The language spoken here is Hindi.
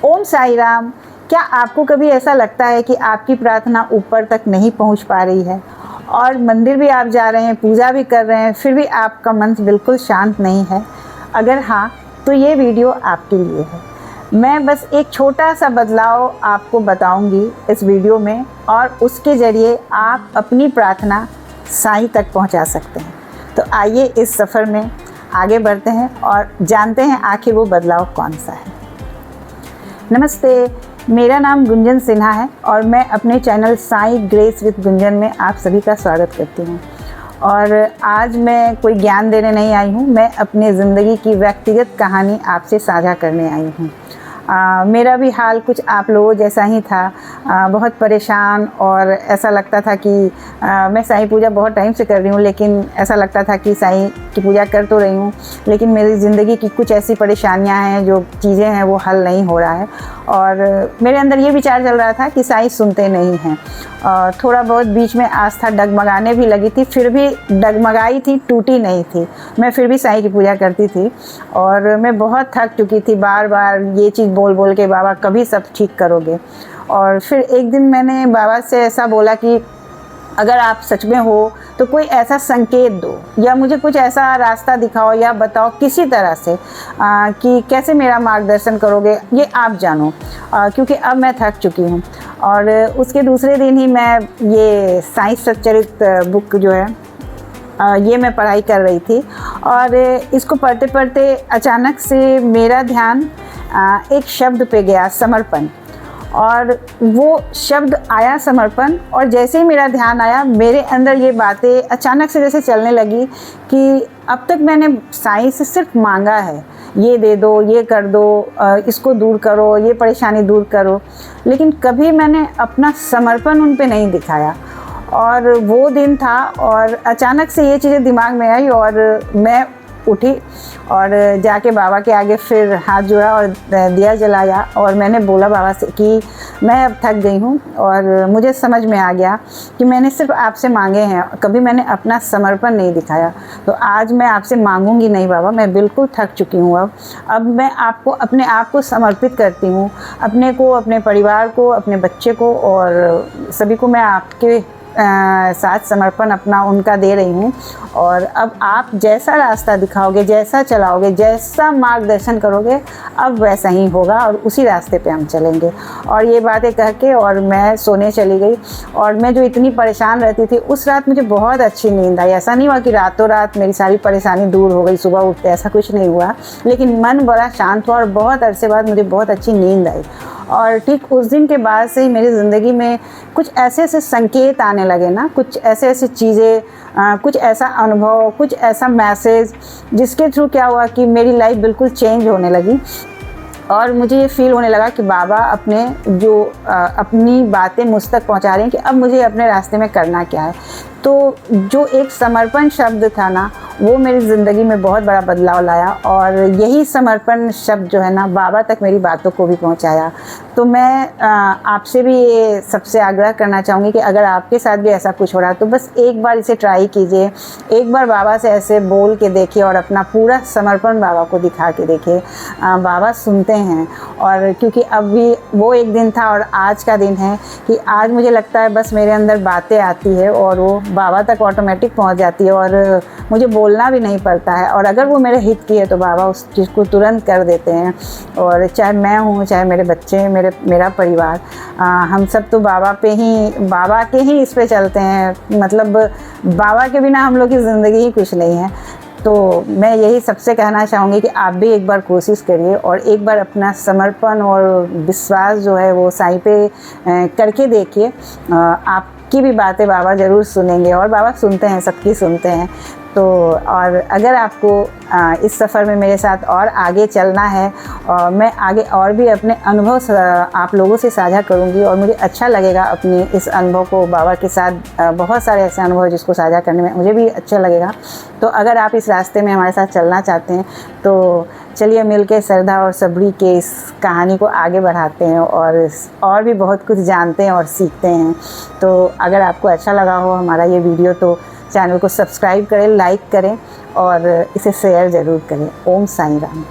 ओम साई राम। क्या आपको कभी ऐसा लगता है कि आपकी प्रार्थना ऊपर तक नहीं पहुंच पा रही है और मंदिर भी आप जा रहे हैं, पूजा भी कर रहे हैं, फिर भी आपका मन बिल्कुल शांत नहीं है? अगर हाँ, तो ये वीडियो आपके लिए है। मैं बस एक छोटा सा बदलाव आपको बताऊंगी इस वीडियो में और उसके ज़रिए आप अपनी प्रार्थना साईं तक पहुंचा सकते हैं। तो आइए इस सफ़र में आगे बढ़ते हैं और जानते हैं आखिर वो बदलाव कौन सा है। नमस्ते, मेरा नाम गुंजन सिन्हा है और मैं अपने channel Sai Grace with Gunjan में आप सभी का स्वागत करती हूँ। और आज मैं कोई ज्ञान देने नहीं आई हूँ, मैं अपनी ज़िंदगी की व्यक्तिगत कहानी आपसे साझा करने आई हूँ। मेरा भी हाल कुछ आप लोगों जैसा ही था, बहुत परेशान और ऐसा लगता था कि मैं साईं पूजा बहुत टाइम से कर रही हूँ, लेकिन ऐसा लगता था कि साईं की पूजा कर तो रही हूँ, लेकिन मेरी ज़िंदगी की कुछ ऐसी परेशानियाँ हैं, जो चीज़ें हैं वो हल नहीं हो रहा है। और मेरे अंदर ये विचार चल रहा था कि साईं सुनते नहीं हैं। और थोड़ा बहुत बीच में आस्था डगमगाने भी लगी थी, फिर भी डगमगाई थी, टूटी नहीं थी। मैं फिर भी साईं की पूजा करती थी और मैं बहुत थक चुकी थी, बार बार ये चीज़ बोल बोल के, बाबा कभी सब ठीक करोगे। और फिर एक दिन मैंने बाबा से ऐसा बोला कि अगर आप सच में हो तो कोई ऐसा संकेत दो या मुझे कुछ ऐसा रास्ता दिखाओ या बताओ किसी तरह से कि कैसे मेरा मार्गदर्शन करोगे, ये आप जानो, क्योंकि अब मैं थक चुकी हूँ। और उसके दूसरे दिन ही मैं ये साईं सच्चरित बुक जो है ये मैं पढ़ाई कर रही थी और इसको पढ़ते पढ़ते अचानक से मेरा ध्यान एक शब्द पे गया, समर्पण। और वो शब्द आया समर्पण, और जैसे ही मेरा ध्यान आया मेरे अंदर ये बातें अचानक से जैसे चलने लगी कि अब तक मैंने साईं से सिर्फ मांगा है, ये दे दो, ये कर दो, इसको दूर करो, ये परेशानी दूर करो, लेकिन कभी मैंने अपना समर्पण उन पे नहीं दिखाया। और वो दिन था और अचानक से ये चीज़ें दिमाग में आई और मैं उठी और जाके बाबा के आगे फिर हाथ जोड़ा और दिया जलाया और मैंने बोला बाबा से कि मैं अब थक गई हूँ और मुझे समझ में आ गया कि मैंने सिर्फ आपसे मांगे हैं, कभी मैंने अपना समर्पण नहीं दिखाया। तो आज मैं आपसे मांगूंगी नहीं बाबा, मैं बिल्कुल थक चुकी हूँ। अब मैं आपको, अपने आप को समर्पित करती हूँ, अपने को, अपने परिवार को, अपने बच्चे को और सभी को मैं आपके साथ समर्पण अपना उनका दे रही हूँ। और अब आप जैसा रास्ता दिखाओगे, जैसा चलाओगे, जैसा मार्गदर्शन करोगे, अब वैसा ही होगा और उसी रास्ते पे हम चलेंगे। और ये बातें कह के और मैं सोने चली गई। और मैं जो इतनी परेशान रहती थी, उस रात मुझे बहुत अच्छी नींद आई। ऐसा नहीं हुआ कि रातों रात मेरी सारी परेशानी दूर हो गई, सुबह उठते, ऐसा कुछ नहीं हुआ, लेकिन मन बड़ा शांत हुआ और बहुत अरसे बाद मुझे बहुत अच्छी नींद आई। और ठीक उस दिन के बाद से ही मेरी ज़िंदगी में कुछ ऐसे ऐसे संकेत आने लगे ना, कुछ ऐसे ऐसे चीज़ें, कुछ ऐसा अनुभव, कुछ ऐसा मैसेज, जिसके थ्रू क्या हुआ कि मेरी लाइफ बिल्कुल चेंज होने लगी। और मुझे ये फील होने लगा कि बाबा अपनी बातें मुझ तक पहुंचा रहे हैं कि अब मुझे अपने रास्ते में करना क्या है। तो जो एक समर्पण शब्द था ना, वो मेरी ज़िंदगी में बहुत बड़ा बदलाव लाया और यही समर्पण शब्द जो है ना, बाबा तक मेरी बातों को भी पहुंचाया। तो मैं आपसे भी ये सबसे आग्रह करना चाहूँगी कि अगर आपके साथ भी ऐसा कुछ हो रहा है तो बस एक बार इसे ट्राई कीजिए, एक बार बाबा से ऐसे बोल के देखिए और अपना पूरा समर्पण बाबा को दिखा के देखिए। बाबा सुनते हैं। और क्योंकि अभी वो एक दिन था और आज का दिन है कि आज मुझे लगता है बस मेरे अंदर बातें आती है और वो बाबा तक ऑटोमेटिक पहुंच जाती है और मुझे बोलना भी नहीं पड़ता है। और अगर वो मेरे हित की है तो बाबा उस चीज़ को तुरंत कर देते हैं। और चाहे मैं हूँ, चाहे मेरे बच्चे, मेरा परिवार, हम सब तो बाबा के ही इस पे चलते हैं। मतलब बाबा के बिना हम लोग की ज़िंदगी ही कुछ नहीं है। तो मैं यही सबसे कहना चाहूँगी कि आप भी एक बार कोशिश करिए और एक बार अपना समर्पण और विश्वास जो है वो साईं पे करके देखिए। आपकी भी बातें बाबा ज़रूर सुनेंगे और बाबा सुनते हैं, सबकी सुनते हैं। तो और अगर आपको इस सफ़र में मेरे साथ और आगे चलना है और मैं आगे और भी अपने अनुभव आप लोगों से साझा करूंगी और मुझे अच्छा लगेगा अपने इस अनुभव को बाबा के साथ, बहुत सारे ऐसे अनुभव जिसको साझा करने में मुझे भी अच्छा लगेगा। तो अगर आप इस रास्ते में हमारे साथ चलना चाहते हैं तो चलिए मिलके श्रद्धा और सबरी के इस कहानी को आगे बढ़ाते हैं और भी बहुत कुछ जानते हैं और सीखते हैं। तो अगर आपको अच्छा लगा हो हमारा ये वीडियो तो चैनल को सब्सक्राइब करें, लाइक करें और इसे शेयर ज़रूर करें। ओम साईं राम।